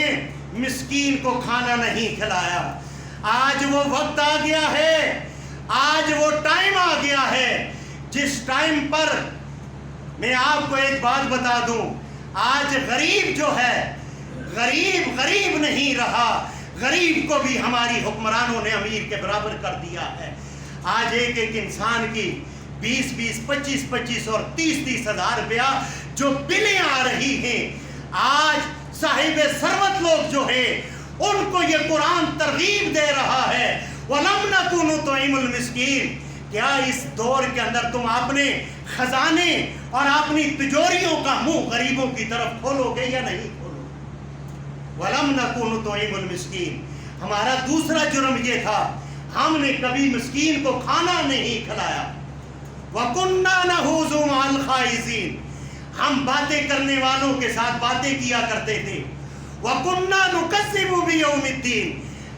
مسکین کو کھانا نہیں کھلایا. آج وہ وقت آ گیا ہے، آج وہ ٹائم آ گیا ہے جس ٹائم پر میں آپ کو ایک بات بتا دوں، آج غریب جو ہے غریب غریب نہیں رہا، غریب کو بھی ہماری حکمرانوں نے امیر کے برابر کر دیا ہے۔ آج ایک ایک انسان کی 20-20 25-25 اور 30-30 ہزار روپیہ جو بلیں آ رہی ہیں، آج صاحب ثروت لوگ جو ہیں ان کو یہ قرآن ترغیب دے رہا ہے، وَلَمْ نَكُنْ نُطْعِمُ الْمِسْكِينَ۔ کیا اس دور کے اندر تم اپنے خزانے اور اپنی تجوریوں کا منہ غریبوں کی طرف کھولو گے یا نہیں کھولو گے؟ وَلَمْ نَكُنْ نُطْعِمُ الْمِسْكِينَ۔ ہمارا دوسرا جرم یہ تھا، ہم نے کبھی مسکین کو کھانا نہیں کھلایا۔ وَكُنَّا نَخُوضُ مَعَ الْخَائِضِينَ۔ ہم باتیں کرنے والوں کے ساتھ باتیں کیا کرتے تھے۔ وَكُنَّا نُكَذِّبُ بِيَوْمِ الدِّينِ۔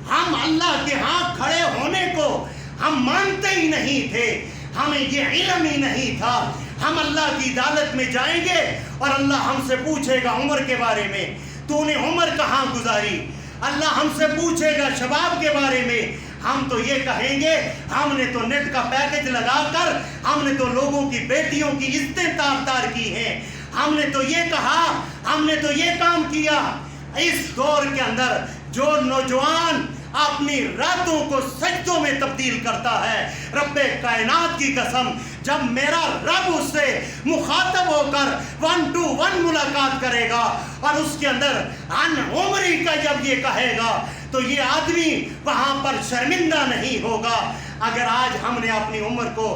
ہم اللہ کے ہاں کھڑے ہونے کو ہم مانتے ہی نہیں تھے، ہمیں یہ علم ہی نہیں تھا۔ ہم اللہ کی عدالت میں جائیں گے اور اللہ ہم سے پوچھے گا عمر کے بارے میں، تو نے عمر کہاں گزاری؟ اللہ ہم سے پوچھے گا شباب کے بارے میں، ہم تو یہ کہیں گے ہم نے تو نیٹ کا پیکج لگا کر ہم نے تو لوگوں کی بیٹیوں کی عزتیں تار کی ہیں، ہم نے تو یہ کہا، ہم نے تو یہ کام کیا۔ اس دور کے اندر جو نوجوان اپنی راتوں کو سجدوں میں تبدیل کرتا ہے، رب کائنات کی قسم، جب میرا رب اس سے مخاطب ہو کر 1 to 1 ملاقات کرے گا اور اس کے اندر ان عمری کا جب یہ کہے گا تو یہ آدمی وہاں پر شرمندہ نہیں ہوگا۔ اگر آج ہم نے اپنی عمر کو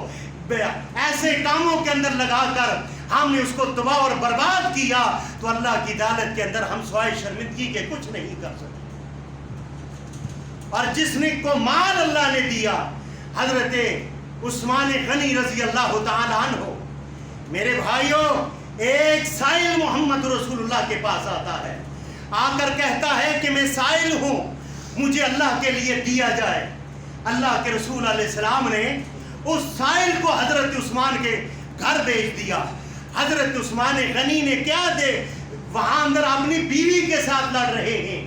ایسے کاموں کے اندر لگا کر ہم نے اس کو تباہ اور برباد کیا تو اللہ کی عدالت کے اندر ہم سوائے شرمندگی کے کچھ نہیں کر سکتے۔ اور جس نے کو مال اللہ نے دیا، حضرت عثمان غنی رضی اللہ تعالی عنہ، میرے بھائیوں، ایک سائل محمد رسول اللہ کے پاس آتا ہے، آ کر کہتا ہے کہ میں سائل ہوں، مجھے اللہ کے لیے دیا جائے۔ اللہ کے رسول علیہ السلام نے اس سائل کو حضرت عثمان کے گھر بھیج دیا۔ حضرت عثمان غنی نے کیا دے، وہاں اندر اپنی بیوی کے ساتھ لڑ رہے ہیں۔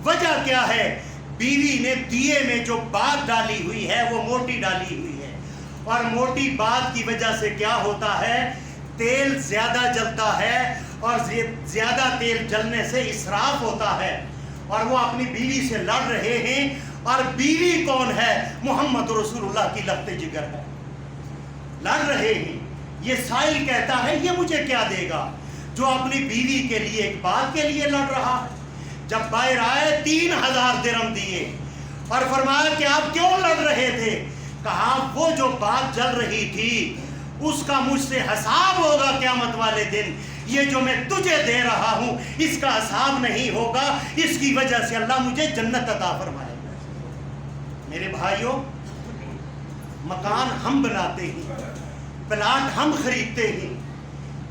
وجہ کیا ہے؟ بیوی نے دیے میں جو بات ڈالی ہوئی ہے وہ موٹی ڈالی ہوئی ہے، اور موٹی بات کی وجہ سے کیا ہوتا ہے؟ تیل زیادہ جلتا ہے، اور زیادہ تیل جلنے سے اسراف ہوتا ہے، اور وہ اپنی بیوی سے لڑ رہے ہیں۔ اور بیوی کون ہے؟ محمد رسول اللہ کی لخت جگر ہے، لڑ رہے ہیں۔ یہ سائل کہتا ہے یہ مجھے کیا دے گا جو اپنی بیوی کے لیے ایک بات کے لیے لڑ رہا ہے؟ جب باہر آئے 3000 درہم دیے اور فرمایا کہ آپ کیوں لڑ رہے تھے؟ کہا وہ جو بات جل رہی تھی اس کا مجھ سے حساب ہوگا قیامت والے دن، یہ جو میں تجھے دے رہا ہوں اس کا حساب نہیں ہوگا، اس کی وجہ سے اللہ مجھے جنت عطا فرمائے گا۔ میرے بھائیوں، مکان ہم بناتے ہیں، پلاٹ ہم خریدتے ہیں،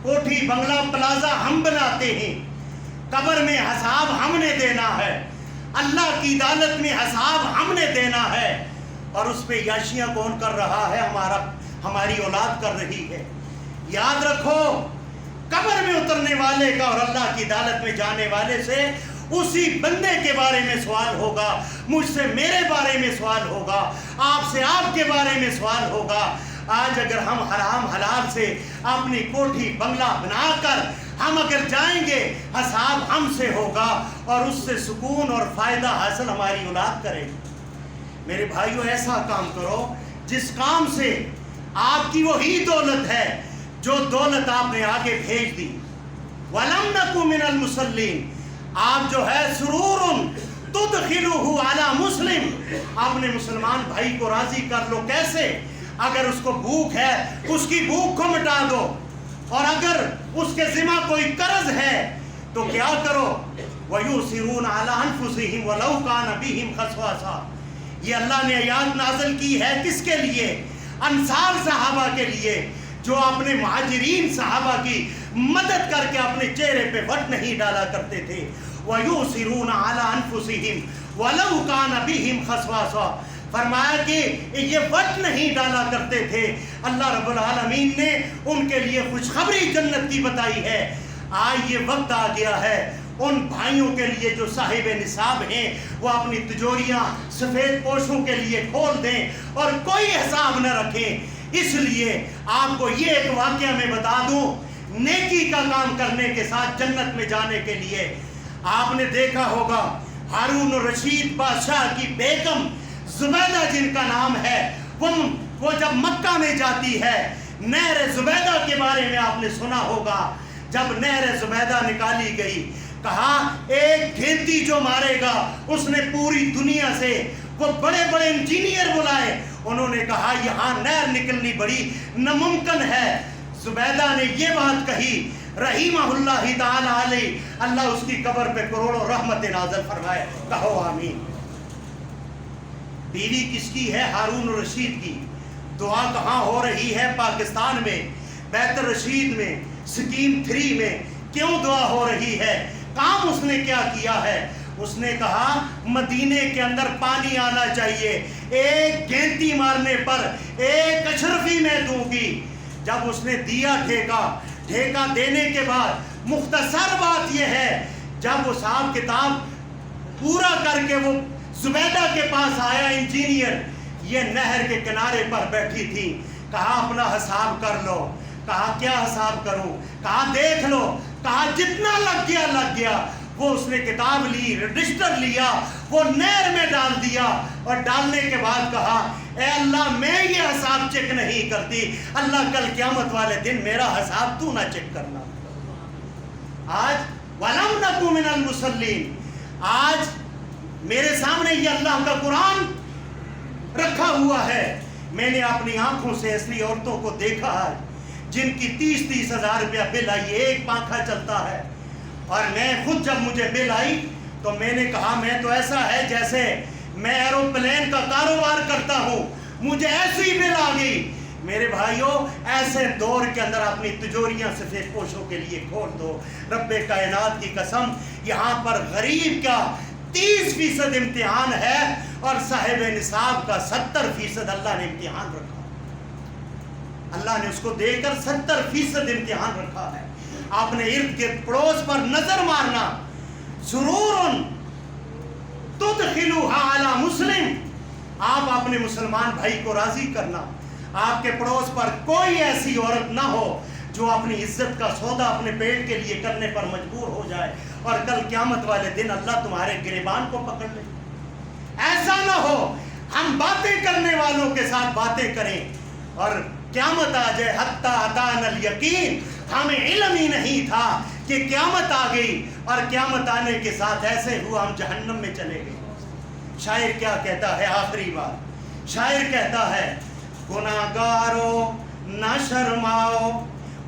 کوٹھی بنگلہ پلازا ہم بناتے ہیں، قبر میں حساب ہم نے دینا ہے، اللہ کی عدالت میں حساب ہم نے دینا ہے، اور اس پہ یاشیاں کون کر رہا ہے؟ ہماری اولاد کر رہی ہے۔ یاد رکھو، قبر میں اترنے والے کا اور اللہ کی عدالت میں جانے والے سے اسی بندے کے بارے میں سوال ہوگا، مجھ سے میرے بارے میں سوال ہوگا، آپ سے آپ کے بارے میں سوال ہوگا۔ آج اگر ہم حرام حلال سے اپنی کوٹھی بنگلہ بنا کر ہم اگر جائیں گے، حساب ہم سے ہوگا، اور اس سے سکون اور فائدہ حاصل ہماری اولاد کرے گی۔ میرے بھائیوں، ایسا کام کرو جس کام سے آپ کی وہی دولت ہے جو دولت آپ نے آگے بھیج دی۔ وَلَمْ نَكُ مِنَ الْمُصَلِّينَ۔ آپ جو ہے سرورٌ تُدْخِلُهُ عَلَى مُسْلِمٍ، اپنے مسلمان بھائی کو راضی کر لو۔ کیسے؟ اگر اس کو بھوک ہے اس کی بھوک کو مٹا دو، اور اگر اس کے ذمہ کوئی قرض ہے تو کیا کرو؟ وَيُؤْثِرُونَ عَلَىٰ أَنفُسِهِمْ وَلَوْ كَانَ بِهِمْ خَصَاصَةٌ۔ یہ اللہ نے آیات نازل کی ہے کس کے لیے؟ انصار صحابہ کے لیے، جو اپنے مہاجرین صحابہ کی مدد کر کے اپنے چہرے پہ وٹ نہیں ڈالا کرتے تھے۔ وَيُؤْثِرُونَ عَلَىٰ أَنفُسِهِمْ وَلَوْ كَانَ بِهِمْ خَصَاصَةٌ۔ فرمایا کہ یہ وٹ نہیں ڈالا کرتے تھے۔ اللہ رب العالمین نے ان کے لیے خوشخبری جنت کی بتائی ہے۔ آج یہ وقت آ گیا ہے ان بھائیوں کے لیے جو صاحب نصاب ہیں، وہ اپنی تجوریاں سفید پوشوں کے لیے کھول دیں اور کوئی حساب نہ رکھیں۔ اس لیے آپ کو یہ ایک واقعہ میں بتا دوں نیکی کا کام کرنے کے ساتھ جنت میں جانے کے لیے. آپ نے دیکھا ہوگا ہارون الرشید بادشاہ کی بیگم زبیدہ جن کا نام ہے، وہ جب مکہ میں جاتی ہے، نہر زبیدہ کے بارے میں آپ نے سنا ہوگا. جب نہر زبیدہ نکالی گئی، کہا ایک گھینتی جو مارے گا اس نے پوری دنیا سے وہ بڑے بڑے انجینئر بلائے. انہوں نے کہا یہاں نہر نکلنی بڑی ناممکن ہے. زبیدہ نے یہ بات کہی، رحمہ اللہ تعالی علیہ، اللہ اس کی قبر پہ کروڑوں رحمت نازل فرمائے. کہو آمین. بیوی کس کی ہے؟ ہارون الرشید کی. دعا کہاں ہو رہی ہے؟ پاکستان میں، بیت الرشید میں، سکیم 3 میں. کیوں دعا ہو رہی ہے؟ کام اس نے کیا کیا ہے؟ اس نے کہا مدینے کے اندر پانی آنا چاہیے، ایک گینتی مارنے پر 1 اشرفی میں دوں گی. جب اس نے دیا ٹھیکہ دینے کے بعد مختصر بات یہ ہے، جب وہ حساب کتاب پورا کر کے وہ زبیدہ کے پاس آیا انجینئر، یہ نہر کے کنارے پر بیٹھی تھی. کہا اپنا حساب کر لو. کہا کیا حساب کروں؟ کہا دیکھ لو. کہا جتنا لگ گیا. وہ اس نے کتاب لی، رجسٹر لیا، وہ نہر میں ڈال دیا، اور ڈالنے کے بعد کہا اے اللہ میں یہ حساب چیک نہیں کرتی، اللہ کل قیامت والے دن میرا حساب تو نہ چیک کرنا. آج وَلَمْ نَكُ مِنَ الْمُصَلِّينَ، آج میرے سامنے یہ اللہ کا قرآن رکھا ہوا ہے. میں نے اپنی آنکھوں سے ایسی عورتوں کو دیکھا ہے جن کی 30 ہزار روپیہ بل آئی، ایک پنکھا چلتا ہے. اور میں خود جب مجھے بل آئی تو میں نے کہا میں تو ایسا ہے جیسے میں ایروپلین کا کاروبار کرتا ہوں، مجھے ایسی بل آ گئی. میرے بھائیوں ایسے دور کے اندر اپنی تجوریاں سفید پوشوں کے لیے کھول دو. رب کائنات کی قسم، یہاں پر غریب کا 30% امتحان ہے اور صاحب نصاب کا 70% اللہ نے امتحان رکھا. اللہ نے اس کو دے کر 70% امتحان رکھا ہے. آپ نے ارد گرد پڑوس پر نظر مارنا، سرور تدخلوها علی مسلم، آپ اپنے مسلمان بھائی کو راضی کرنا. آپ کے پڑوس پر کوئی ایسی عورت نہ ہو جو اپنی عزت کا سودا اپنے پیٹ کے لیے کرنے پر مجبور ہو جائے اور کل قیامت والے دن اللہ تمہارے گریبان کو پکڑ لے. ایسا نہ ہو ہم باتیں کرنے والوں کے ساتھ باتیں کریں اور قیامت آ جائے. حتی اتانا الیقین، ہمیں علم ہی نہیں تھا کہ قیامت آ گئی اور قیامت آنے کے ساتھ ایسے ہوا ہم جہنم میں چلے گئے. شاعر کیا کہتا ہے؟ آخری بات شاعر کہتا ہے گناہگارو نہ شرماؤ،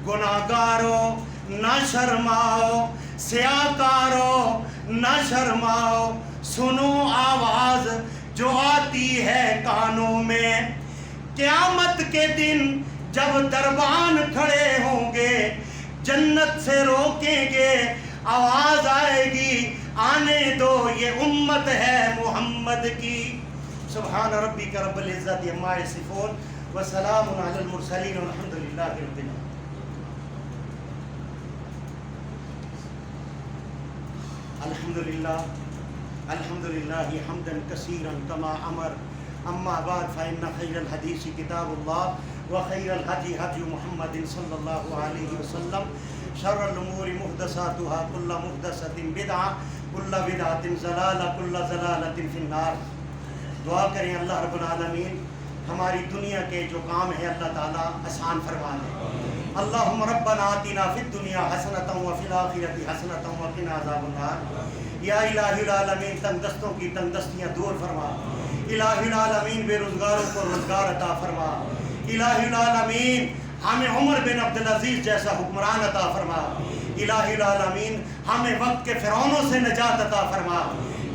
گناہگارو نہ شرماؤ، سیاکارو نہ شرماؤ، سنو آواز جو آتی ہے کانوں میں. قیامت کے دن جب دربان کھڑے ہوں گے جنت سے روکیں گے، آواز آئے گی آنے دو یہ امت ہے محمد کی. سبحان ربک رب العزت عما یصفون وسلام علی المرسلین والحمد للہ رب العالمین. الحمدللہ حمدا کثیرا کما امر. اما بعد فإن خیر الحدیث کتاب اللہ وخیر الہدی ہدی محمد صلی اللہ علیہ وسلم. شر الامور محدثاتها كل محدثۃ بدعہ کل بدعۃ ضلالہ کل ضلالۃ فی النار. دعا کریں اللہ رب العالمین ہماری دنیا کے جو کام ہے اللہ تعالیٰ آسان فرما دے. اللہم ربنا آتنا فی الدنیا حسنۃ وفی الآخرۃ حسنۃ وقنا عذاب النار. یا الہ العالمین تنگ دستوں کی تنگ دستیاں دور فرما. الہ العالمین بے روزگاروں کو روزگار عطا فرما. الہ العالمین ہمیں عمر بن عبدالعزیز جیسا حکمران عطا فرما. الہ العالمین ہمیں وقت کے فرعونوں سے نجات عطا فرما.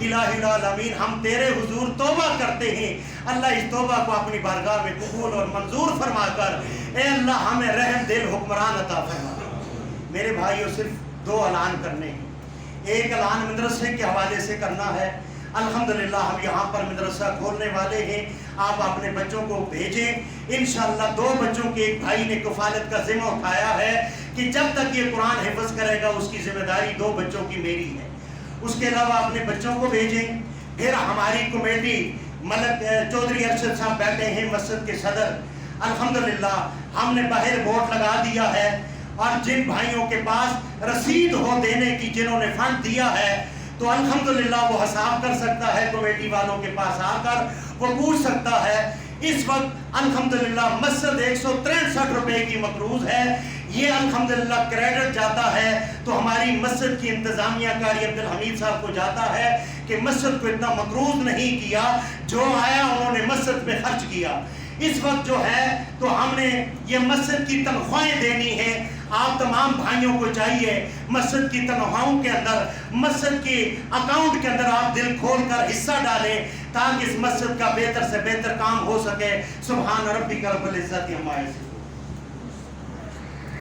الہ العالمین ہم تیرے حضور توبہ کرتے ہیں، اللہ اس توبہ کو اپنی بارگاہ میں قبول اور منظور فرما کر اے اللہ ہمیں رحم دل حکمران عطا فرما. میرے بھائیوں صرف 2 اعلان کرنے ہیں. ایک اعلان مدرسے کے حوالے سے کرنا ہے. الحمدللہ ہم یہاں پر مدرسہ کھولنے والے ہیں، آپ اپنے بچوں کو بھیجیں. انشاءاللہ 2 بچوں کے ایک بھائی نے کفالت کا ذمہ اٹھایا ہے کہ جب تک یہ قرآن حفظ کرے گا اس کی ذمہ داری 2 بچوں کی میری ہے. اس کے علاوہ اپنے بچوں کو بھیجیں. پھر ہماری کمیٹی ملک چودھری ارشد صاحب بیٹھے ہیں مسجد کے صدر. الحمدللہ ہم نے باہر بورڈ لگا دیا ہے اور جن بھائیوں کے پاس رسید ہو دینے کی، جنہوں نے فنڈ دیا ہے، تو الحمدللہ وہ حساب کر سکتا ہے کمیٹی والوں کے پاس آ کر، وہ پوچھ سکتا ہے۔ اس وقت الحمدللہ مسجد 163 روپے کی مقروض ہے، یہ الحمدللہ کریڈٹ جاتا ہے تو ہماری مسجد کی انتظامیہ قاری عبدالحمید صاحب کو جاتا ہے کہ مسجد کو اتنا مقروض نہیں کیا، جو آیا انہوں نے مسجد پہ خرچ کیا۔ اس وقت جو ہے تو ہم نے یہ مسجد کی تنخواہیں دینی ہے۔ آپ تمام بھائیوں کو چاہیے مسجد کی تنخواہوں کے اندر، مسجد کی اکاؤنٹ کے اندر آپ دل کھول کر حصہ ڈالیں تاکہ اس مسجد کا بہتر سے بہتر کام ہو سکے۔ سبحان ربک رب العزت عما یصفون۔